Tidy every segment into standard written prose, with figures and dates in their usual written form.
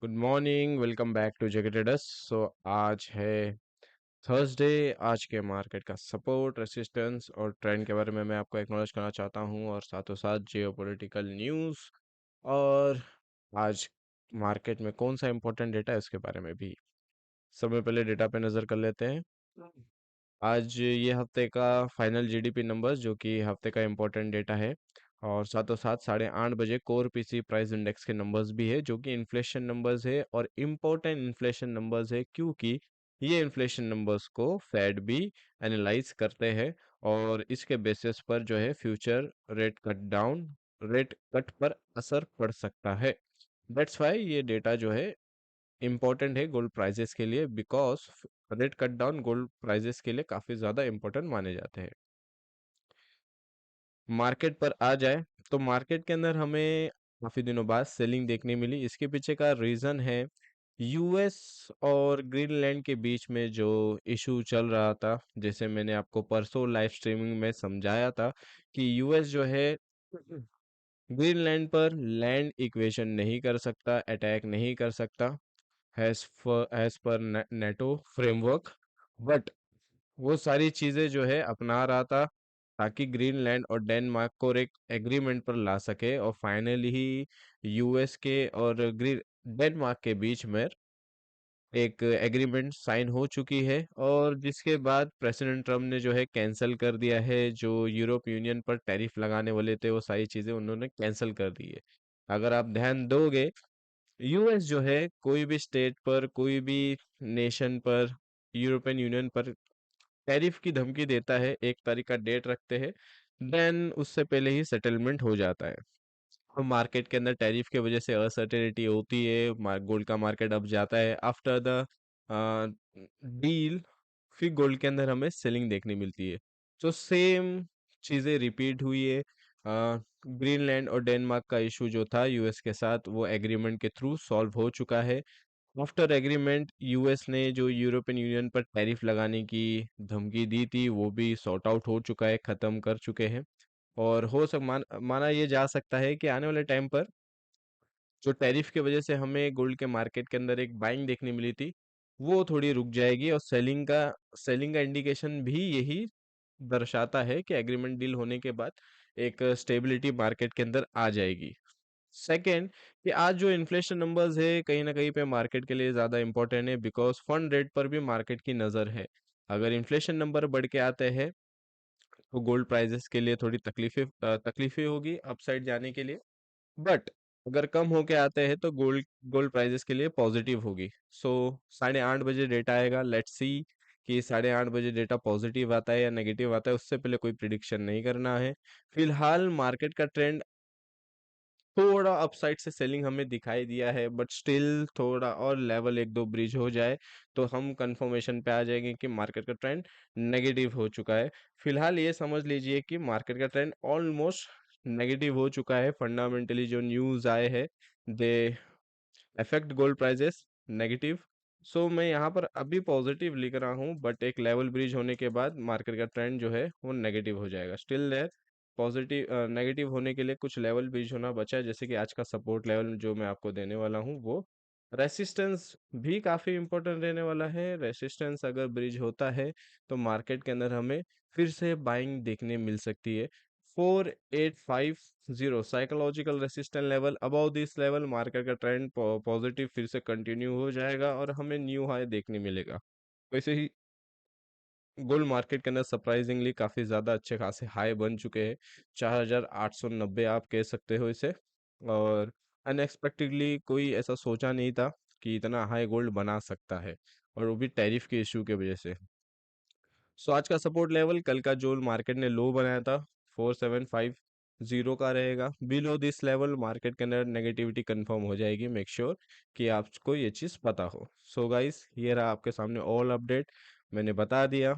Good morning, welcome back to Jagat traders. आज है Thursday. आज के मार्केट का सपोर्ट, रेसिस्टेंस और ट्रेंड के बारे में मैं आपको एक्नॉलेज करना चाहता हूं, और साथों साथ जियोपॉलिटिकल न्यूज़ और आज मार्केट में कौन सा इंपॉर्टेंट डेटा है उसके बारे में भी। सबसे पहले डेटा पे नज़र कर लेते हैं। आज ये हफ्ते का फाइनल जीडीपी नंबर्स, जो कि हफ्ते का इम्पोर्टेंट डेटा है, और साथों साथ 8:30 बजे कोर पीसी प्राइस इंडेक्स के नंबर्स भी है, जो कि इन्फ्लेशन नंबर्स है और इम्पोर्टेंट इन्फ्लेशन नंबर्स है, क्योंकि ये इन्फ्लेशन नंबर्स को फेड भी एनालाइज करते हैं और इसके बेसिस पर जो है फ्यूचर रेट कट पर असर पड़ सकता है। दैट्स वाई ये डेटा जो है इम्पोर्टेंट है गोल्ड प्राइजेस के लिए, because rate cut down gold prices के लिए काफी ज्यादा इम्पोर्टेंट माने जाते हैं। मार्केट पर आ जाए तो मार्केट के अंदर हमें काफी दिनों बाद सेलिंग देखने मिली। इसके पीछे का रीजन है यूएस और ग्रीनलैंड के बीच में जो इशू चल रहा था। जैसे मैंने आपको परसों लाइव स्ट्रीमिंग में समझाया था कि यूएस जो है ग्रीनलैंड पर लैंड इक्वेशन नहीं कर सकता, अटैक नहीं कर सकता as per NATO framework. But वो सारी चीजें जो है अपना रहा था ताकि ग्रीनलैंड और डेनमार्क को एक एग्रीमेंट पर ला सके, और फाइनली ही यूएस के और ग्रीन डेनमार्क के बीच में एक एग्रीमेंट साइन हो चुकी है, और जिसके बाद प्रेसिडेंट ट्रम्प ने जो है कैंसिल कर दिया है। जो यूरोप यूनियन पर टैरिफ लगाने वाले थे वो सारी चीजें उन्होंने कैंसिल कर दी है। अगर आप ध्यान दोगे, यूएस जो है कोई भी स्टेट पर, कोई भी नेशन पर, यूरोपियन यूनियन पर टैरिफ की धमकी देता है, एक तारीख का डेट रखते हैं, देन उससे पहले ही सेटलमेंट हो जाता है। और मार्केट के अंदर टैरिफ के वजह से अनसर्टेनिटी होती है, गोल्ड का मार्केट अप जाता है। आफ्टर द डील फिर गोल्ड के अंदर हमें सेलिंग देखने मिलती है। तो सेम चीजें रिपीट हुई है। ग्रीनलैंड और डेनमार्क का इशू जो था यूएस के साथ, वो एग्रीमेंट के थ्रू सॉल्व हो चुका है। आफ्टर एग्रीमेंट यूएस ने जो यूरोपियन यूनियन पर टैरिफ लगाने की धमकी दी थी वो भी सॉर्ट आउट हो चुका है, खत्म कर चुके हैं। और माना ये जा सकता है कि आने वाले टाइम पर जो टैरिफ की वजह से हमें गोल्ड के मार्केट के अंदर एक बाइंग देखने मिली थी, वो थोड़ी रुक जाएगी, और सेलिंग का इंडिकेशन भी यही दर्शाता है कि एग्रीमेंट डील होने के बाद एक स्टेबिलिटी मार्केट के अंदर आ जाएगी। सेकेंड, कि आज जो इन्फ्लेशन नंबर्स है कहीं ना कहीं पे मार्केट के लिए ज़्यादा इंपॉर्टेंट है, बिकॉज फंड रेट पर भी मार्केट की नज़र है। अगर इन्फ्लेशन नंबर बढ़ के आते हैं तो गोल्ड प्राइजेस के लिए थोड़ी तकलीफें होगी अपसाइड जाने के लिए। बट अगर कम होके आते हैं तो गोल्ड गोल्ड प्राइजेस के लिए पॉजिटिव होगी। सो 8:30 बजे डेटा आएगा, लेट्स सी कि 8:30 बजे डेटा पॉजिटिव आता है या नेगेटिव आता है। उससे पहले कोई प्रिडिक्शन नहीं करना है। फिलहाल मार्केट का ट्रेंड थोड़ा अपसाइड से सेलिंग हमें दिखाई दिया है, बट स्टिल थोड़ा और लेवल एक दो ब्रिज हो जाए तो हम कंफर्मेशन पे आ जाएंगे कि मार्केट का ट्रेंड नेगेटिव हो चुका है। फिलहाल ये समझ लीजिए कि मार्केट का ट्रेंड ऑलमोस्ट नेगेटिव हो चुका है। फंडामेंटली जो न्यूज़ आए हैं, they affect gold prices negative. So मैं यहाँ पर अभी पॉजिटिव लिख रहा हूँ, बट एक लेवल ब्रिज होने के बाद मार्केट का ट्रेंड जो है वो नेगेटिव हो जाएगा। स्टिल देयर पॉजिटिव नेगेटिव होने के लिए कुछ लेवल ब्रिज होना बचा है, जैसे कि आज का सपोर्ट लेवल जो मैं आपको देने वाला हूँ, वो रेसिस्टेंस भी काफ़ी इंपॉर्टेंट रहने वाला है। रेसिस्टेंस अगर ब्रिज होता है तो मार्केट के अंदर हमें फिर से बाइंग देखने मिल सकती है। 4850 psychological resistance level, above this level market का ट्रेंड पॉजिटिव फिर से कंटिन्यू हो जाएगा और हमें न्यू हाई देखने मिलेगा। वैसे ही गोल्ड मार्केट के अंदर सरप्राइजिंगली काफ़ी ज़्यादा अच्छे खासे हाई बन चुके हैं। 4890 आप कह सकते हो इसे। और अनएक्सपेक्टेडली कोई ऐसा सोचा नहीं था कि इतना हाई गोल्ड बना सकता है, और वो भी टैरिफ के इशू के वजह से। सो आज का सपोर्ट लेवल कल का जो मार्केट ने लो बनाया था 4750 का रहेगा। बिलो दिस लेवल मार्केट के अंदर नेगेटिविटी कंफर्म हो जाएगी। मेक श्योर कि आपको ये चीज़ पता हो। सो गाइस, ये रहा आपके सामने ऑल अपडेट। मैंने बता दिया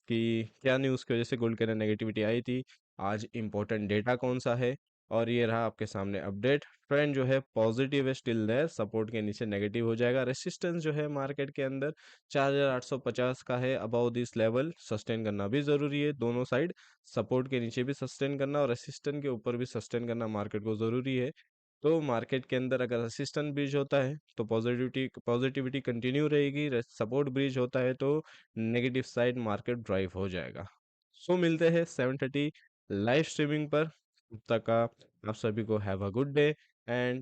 कि क्या न्यूज़ की वजह से गोल्ड के अंदर नेगेटिविटी आई थी, आज इंपॉर्टेंट डेटा कौन सा है, और ये रहा आपके सामने अपडेट। ट्रेंड जो है पॉजिटिव है, स्टिल देयर, सपोर्ट के नीचे नेगेटिव हो जाएगा। रेसिस्टेंस जो है मार्केट के अंदर 4850 का है। अबाउ दिस लेवल सस्टेन करना भी ज़रूरी है, दोनों साइड। सपोर्ट के नीचे भी सस्टेन करना और रेसिस्टेंस के ऊपर भी सस्टेन करना मार्केट को ज़रूरी है। तो मार्केट के अंदर अगर रेजिस्टेंस ब्रीच होता है तो पॉजिटिविटी पॉजिटिविटी कंटिन्यू रहेगी, सपोर्ट ब्रीच होता है तो नेगेटिव साइड मार्केट ड्राइव हो जाएगा। सो मिलते हैं 7:30 लाइव स्ट्रीमिंग पर। तब तक का आप सभी को have a good day and